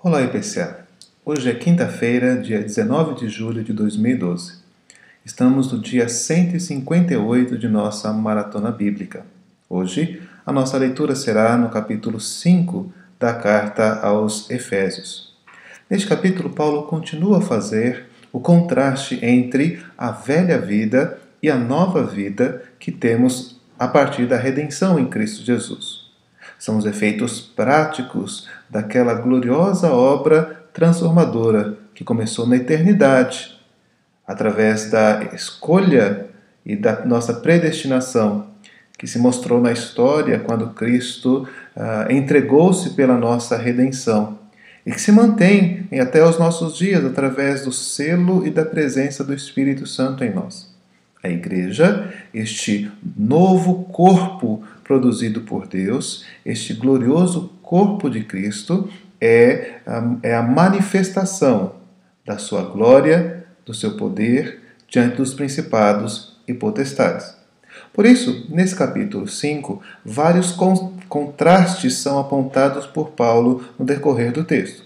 Olá, IPCA. Hoje é quinta-feira, dia 19 de julho de 2012. Estamos no dia 158 de nossa Maratona Bíblica. Hoje, a nossa leitura será no capítulo 5 da carta aos Efésios. Neste capítulo, Paulo continua a fazer o contraste entre a velha vida e a nova vida que temos a partir da redenção em Cristo Jesus. São os efeitos práticos daquela gloriosa obra transformadora que começou na eternidade, através da escolha e da nossa predestinação, que se mostrou na história quando Cristo entregou-se pela nossa redenção e que se mantém até os nossos dias através do selo e da presença do Espírito Santo em nós. A igreja, este novo corpo produzido por Deus, este glorioso corpo de Cristo, é a manifestação da sua glória, do seu poder diante dos principados e potestades. Por isso, nesse capítulo 5, vários contrastes são apontados por Paulo no decorrer do texto.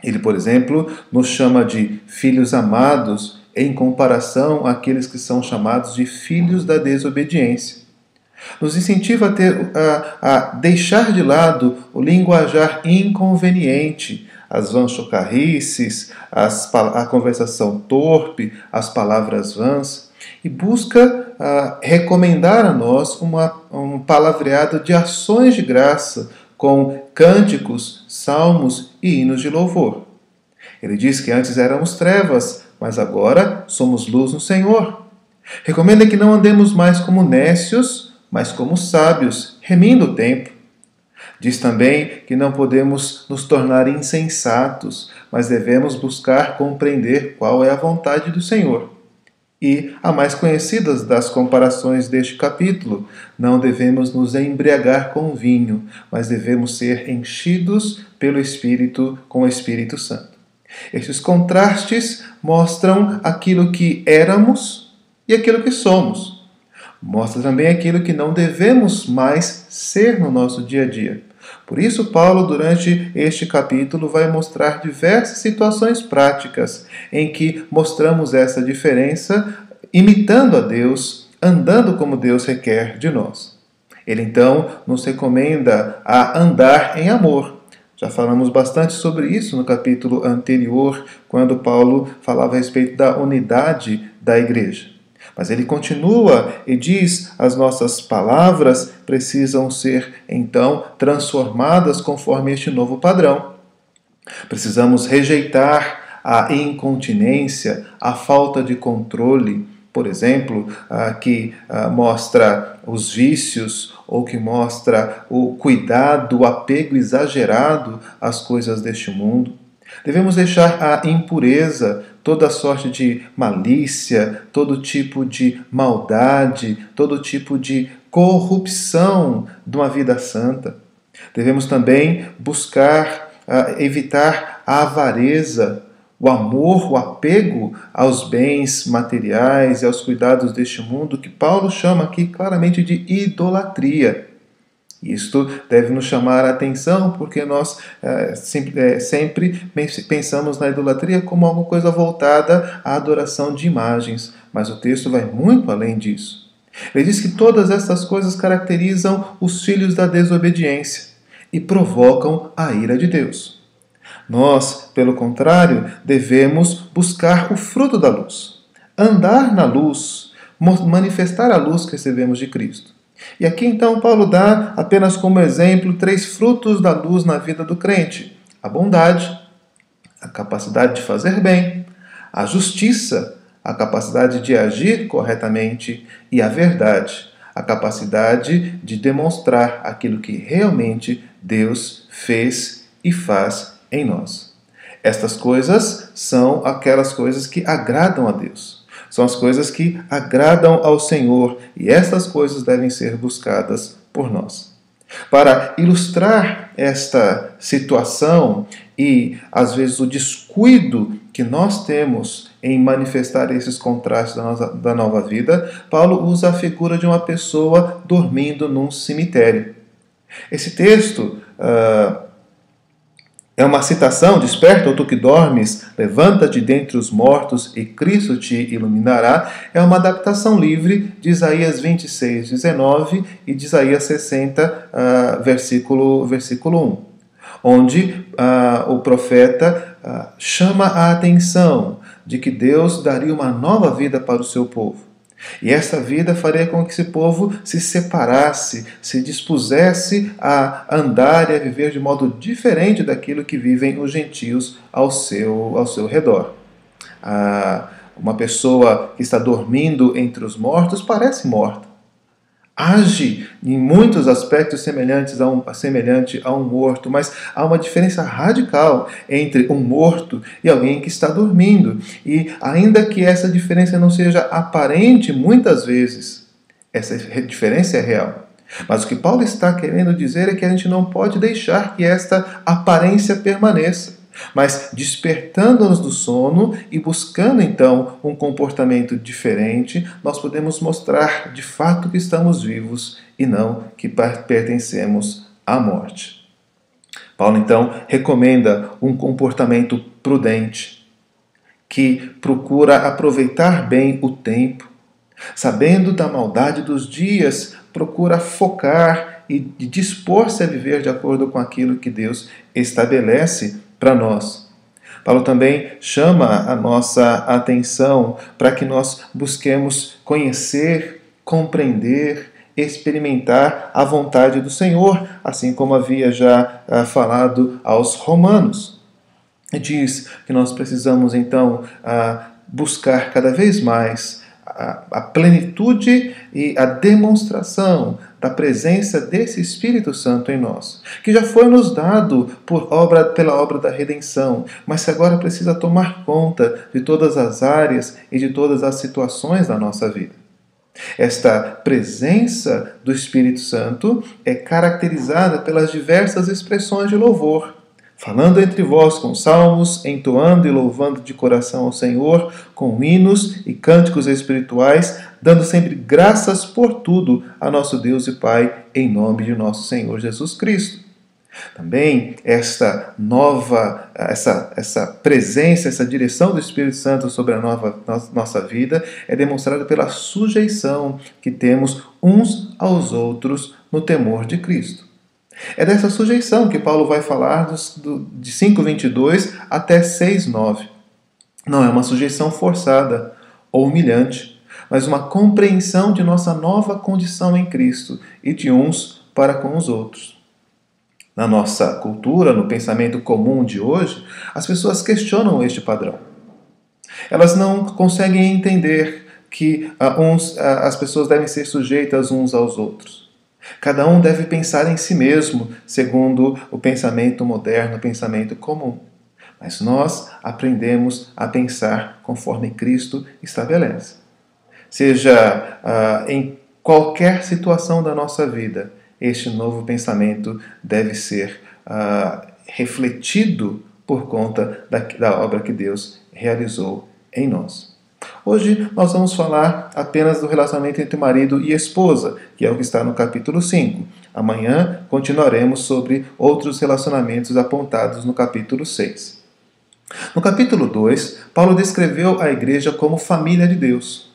Ele, por exemplo, nos chama de filhos amados em comparação àqueles que são chamados de filhos da desobediência. Nos incentiva a deixar de lado o linguajar inconveniente, as vãs chocarrices, a conversação torpe, as palavras vãs, e busca recomendar a nós um palavreado de ações de graça com cânticos, salmos e hinos de louvor. Ele diz que antes éramos trevas, mas agora somos luz no Senhor. Recomenda que não andemos mais como nécios, mas como sábios, remindo o tempo. Diz também que não podemos nos tornar insensatos, mas devemos buscar compreender qual é a vontade do Senhor. E a mais conhecida das comparações deste capítulo, não devemos nos embriagar com vinho, mas devemos ser enchidos pelo Espírito com o Espírito Santo. Estes contrastes mostram aquilo que éramos e aquilo que somos. Mostra também aquilo que não devemos mais ser no nosso dia a dia. Por isso, Paulo, durante este capítulo, vai mostrar diversas situações práticas em que mostramos essa diferença, imitando a Deus, andando como Deus requer de nós. Ele, então, nos recomenda a andar em amor. Já falamos bastante sobre isso no capítulo anterior, quando Paulo falava a respeito da unidade da igreja. Mas ele continua e diz: as nossas palavras precisam ser, então, transformadas conforme este novo padrão. Precisamos rejeitar a incontinência, a falta de controle, por exemplo, que mostra os vícios ou que mostra o cuidado, o apego exagerado às coisas deste mundo. Devemos deixar a impureza, toda sorte de malícia, todo tipo de maldade, todo tipo de corrupção de uma vida santa. Devemos também buscar evitar a avareza, o amor, o apego aos bens materiais e aos cuidados deste mundo, que Paulo chama aqui claramente de idolatria. Isto deve nos chamar a atenção, porque nós sempre pensamos na idolatria como alguma coisa voltada à adoração de imagens, mas o texto vai muito além disso. Ele diz que todas estas coisas caracterizam os filhos da desobediência e provocam a ira de Deus. Nós, pelo contrário, devemos buscar o fruto da luz, andar na luz, manifestar a luz que recebemos de Cristo. E aqui então Paulo dá apenas como exemplo 3 frutos da luz na vida do crente: a bondade, a capacidade de fazer bem, a justiça, a capacidade de agir corretamente, e a verdade, a capacidade de demonstrar aquilo que realmente Deus fez e faz em nós. Estas coisas são aquelas coisas que agradam a Deus. São as coisas que agradam ao Senhor, e estas coisas devem ser buscadas por nós. Para ilustrar esta situação e, às vezes, o descuido que nós temos em manifestar esses contrastes da nova vida, Paulo usa a figura de uma pessoa dormindo num cemitério. Esse texto É uma citação: desperta, ó tu que dormes, levanta-te dentre os mortos e Cristo te iluminará. É uma adaptação livre de Isaías 26, 19 e de Isaías 60, versículo 1, onde o profeta chama a atenção de que Deus daria uma nova vida para o seu povo. E essa vida faria com que esse povo se separasse, se dispusesse a andar e a viver de modo diferente daquilo que vivem os gentios ao seu redor. Uma pessoa que está dormindo entre os mortos parece morta. Age em muitos aspectos semelhante a um morto, mas há uma diferença radical entre um morto e alguém que está dormindo. E ainda que essa diferença não seja aparente muitas vezes, essa diferença é real. Mas o que Paulo está querendo dizer é que a gente não pode deixar que esta aparência permaneça, mas despertando-nos do sono e buscando então um comportamento diferente, nós podemos mostrar de fato que estamos vivos e não que pertencemos à morte. Paulo então recomenda um comportamento prudente, que procura aproveitar bem o tempo, sabendo da maldade dos dias, procura focar e dispor-se a viver de acordo com aquilo que Deus estabelece para nós. Paulo também chama a nossa atenção para que nós busquemos conhecer, compreender, experimentar a vontade do Senhor, assim como havia já falado aos romanos. E diz que nós precisamos então buscar cada vez mais a plenitude e a demonstração da presença desse Espírito Santo em nós, que já foi nos dado pela obra da redenção, mas que agora precisa tomar conta de todas as áreas e de todas as situações da nossa vida. Esta presença do Espírito Santo é caracterizada pelas diversas expressões de louvor, falando entre vós com salmos, entoando e louvando de coração ao Senhor, com hinos e cânticos espirituais, dando sempre graças por tudo a nosso Deus e Pai, em nome de nosso Senhor Jesus Cristo. Também essa presença, essa direção do Espírito Santo sobre a nossa vida é demonstrada pela sujeição que temos uns aos outros no temor de Cristo. É dessa sujeição que Paulo vai falar de 5:22 até 6:9. Não é uma sujeição forçada ou humilhante, mas uma compreensão de nossa nova condição em Cristo e de uns para com os outros. Na nossa cultura, no pensamento comum de hoje, as pessoas questionam este padrão. Elas não conseguem entender que as pessoas devem ser sujeitas uns aos outros. Cada um deve pensar em si mesmo, segundo o pensamento moderno, o pensamento comum. Mas nós aprendemos a pensar conforme Cristo estabelece. Seja em qualquer situação da nossa vida, este novo pensamento deve ser refletido por conta da obra que Deus realizou em nós. Hoje nós vamos falar apenas do relacionamento entre marido e esposa, que é o que está no capítulo 5. Amanhã continuaremos sobre outros relacionamentos apontados no capítulo 6. No capítulo 2, Paulo descreveu a igreja como família de Deus.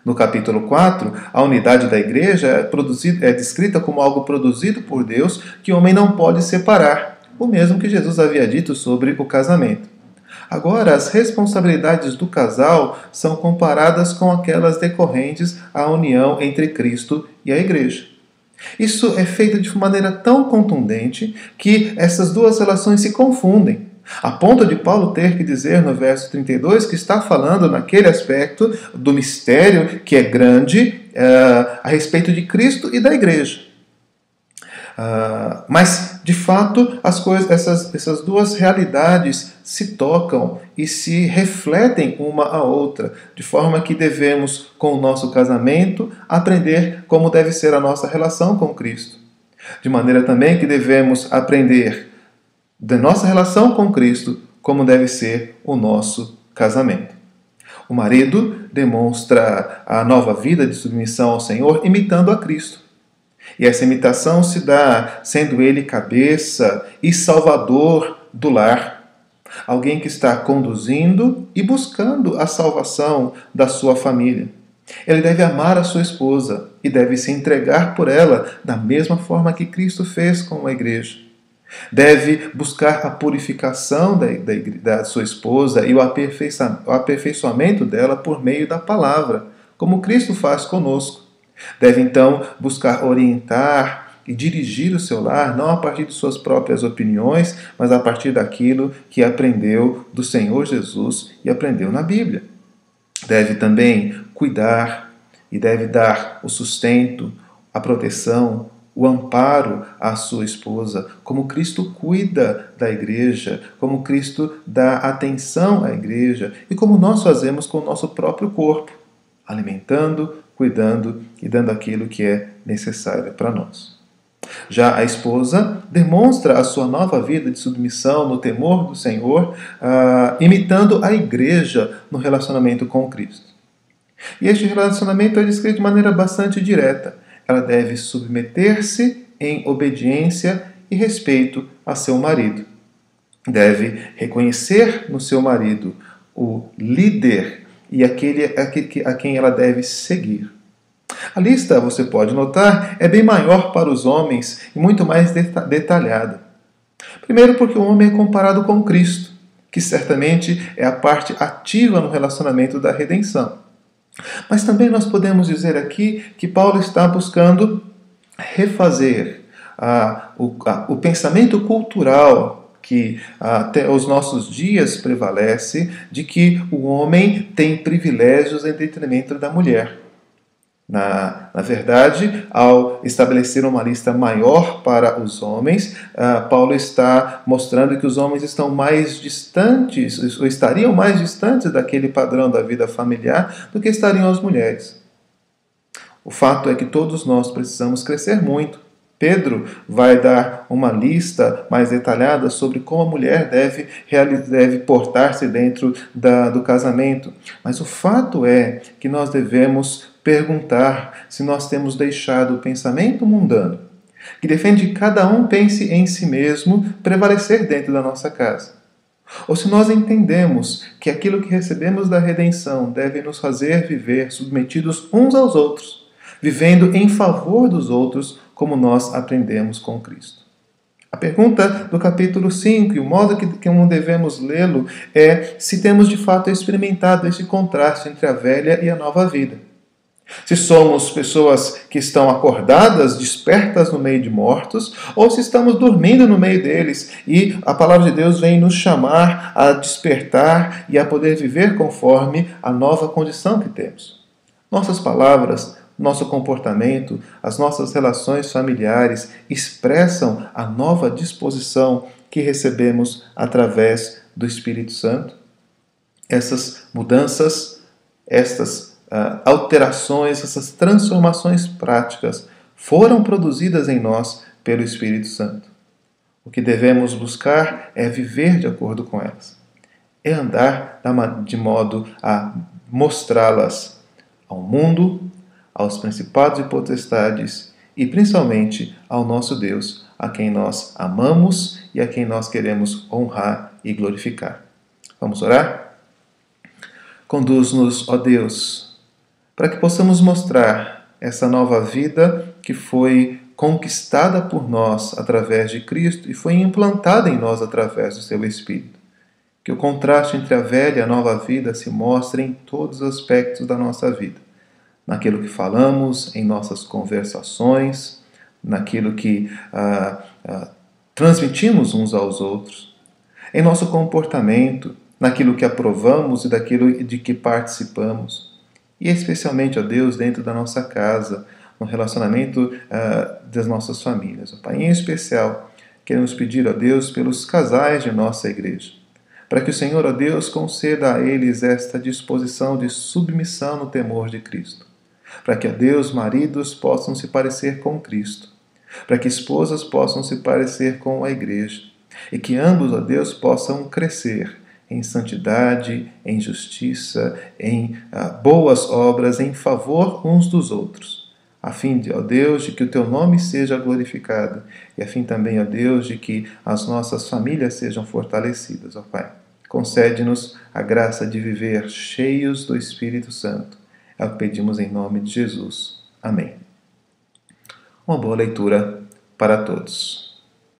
No capítulo 4, a unidade da igreja é descrita como algo produzido por Deus que o homem não pode separar, o mesmo que Jesus havia dito sobre o casamento. Agora, as responsabilidades do casal são comparadas com aquelas decorrentes à união entre Cristo e a igreja. Isso é feito de maneira tão contundente que essas duas relações se confundem, a ponto de Paulo ter que dizer no verso 32 que está falando naquele aspecto do mistério que é grande a respeito de Cristo e da igreja. Mas, de fato, essas duas realidades se tocam e se refletem uma à outra, de forma que devemos, com o nosso casamento, aprender como deve ser a nossa relação com Cristo. De maneira também que devemos aprender da nossa relação com Cristo como deve ser o nosso casamento. O marido demonstra a nova vida de submissão ao Senhor imitando a Cristo. E essa imitação se dá sendo ele cabeça e salvador do lar, alguém que está conduzindo e buscando a salvação da sua família. Ele deve amar a sua esposa e deve se entregar por ela da mesma forma que Cristo fez com a igreja. Deve buscar a purificação da sua esposa e o aperfeiçoamento dela por meio da palavra, como Cristo faz conosco. Deve então buscar orientar e dirigir o seu lar não a partir de suas próprias opiniões, mas a partir daquilo que aprendeu do Senhor Jesus e aprendeu na Bíblia. Deve também cuidar e deve dar o sustento, a proteção, o amparo à sua esposa, como Cristo cuida da igreja, como Cristo dá atenção à igreja e como nós fazemos com o nosso próprio corpo, alimentando, cuidando e dando aquilo que é necessário para nós. Já a esposa demonstra a sua nova vida de submissão no temor do Senhor, imitando a igreja no relacionamento com Cristo. E este relacionamento é descrito de maneira bastante direta. Ela deve submeter-se em obediência e respeito a seu marido. Deve reconhecer no seu marido o líder e aquele a quem ela deve seguir. A lista, você pode notar, é bem maior para os homens e muito mais detalhada. Primeiro porque o homem é comparado com Cristo, que certamente é a parte ativa no relacionamento da redenção. Mas também nós podemos dizer aqui que Paulo está buscando refazer o pensamento cultural que até os nossos dias prevalece de que o homem tem privilégios em detrimento da mulher. Na verdade, ao estabelecer uma lista maior para os homens, Paulo está mostrando que os homens estão mais distantes, ou estariam mais distantes daquele padrão da vida familiar do que estariam as mulheres. O fato é que todos nós precisamos crescer muito. Pedro vai dar uma lista mais detalhada sobre como a mulher deve portar-se dentro do casamento. Mas o fato é que nós devemos perguntar se nós temos deixado o pensamento mundano, que defende que cada um pense em si mesmo, prevalecer dentro da nossa casa. Ou se nós entendemos que aquilo que recebemos da redenção deve nos fazer viver submetidos uns aos outros, vivendo em favor dos outros, como nós aprendemos com Cristo. A pergunta do capítulo 5 e o modo que devemos lê-lo é se temos de fato experimentado esse contraste entre a velha e a nova vida. Se somos pessoas que estão acordadas, despertas no meio de mortos, ou se estamos dormindo no meio deles e a palavra de Deus vem nos chamar a despertar e a poder viver conforme a nova condição que temos. Nossas palavras, nosso comportamento, as nossas relações familiares expressam a nova disposição que recebemos através do Espírito Santo. Essas mudanças, estas alterações, essas transformações práticas foram produzidas em nós pelo Espírito Santo. O que devemos buscar é viver de acordo com elas. É andar de modo a mostrá-las ao mundo, aos principados e potestades e principalmente ao nosso Deus, a quem nós amamos e a quem nós queremos honrar e glorificar. Vamos orar? Conduz-nos, ó Deus, para que possamos mostrar essa nova vida que foi conquistada por nós através de Cristo e foi implantada em nós através do seu Espírito. Que o contraste entre a velha e a nova vida se mostre em todos os aspectos da nossa vida. Naquilo que falamos, em nossas conversações, naquilo que transmitimos uns aos outros, em nosso comportamento, naquilo que aprovamos e daquilo de que participamos. E especialmente, ó Deus, dentro da nossa casa, no relacionamento das nossas famílias. Ó Pai, em especial, queremos pedir, ó Deus, pelos casais de nossa igreja, para que o Senhor, ó Deus, conceda a eles esta disposição de submissão no temor de Cristo. Para que, ó Deus, maridos possam se parecer com Cristo. Para que esposas possam se parecer com a igreja. E que ambos, ó Deus, possam crescer em santidade, em justiça, em boas obras, em favor uns dos outros, a fim, ó Deus, de que o Teu nome seja glorificado e a fim também, ó Deus, de que as nossas famílias sejam fortalecidas, ó Pai. Concede-nos a graça de viver cheios do Espírito Santo. É o que pedimos em nome de Jesus. Amém. Uma boa leitura para todos.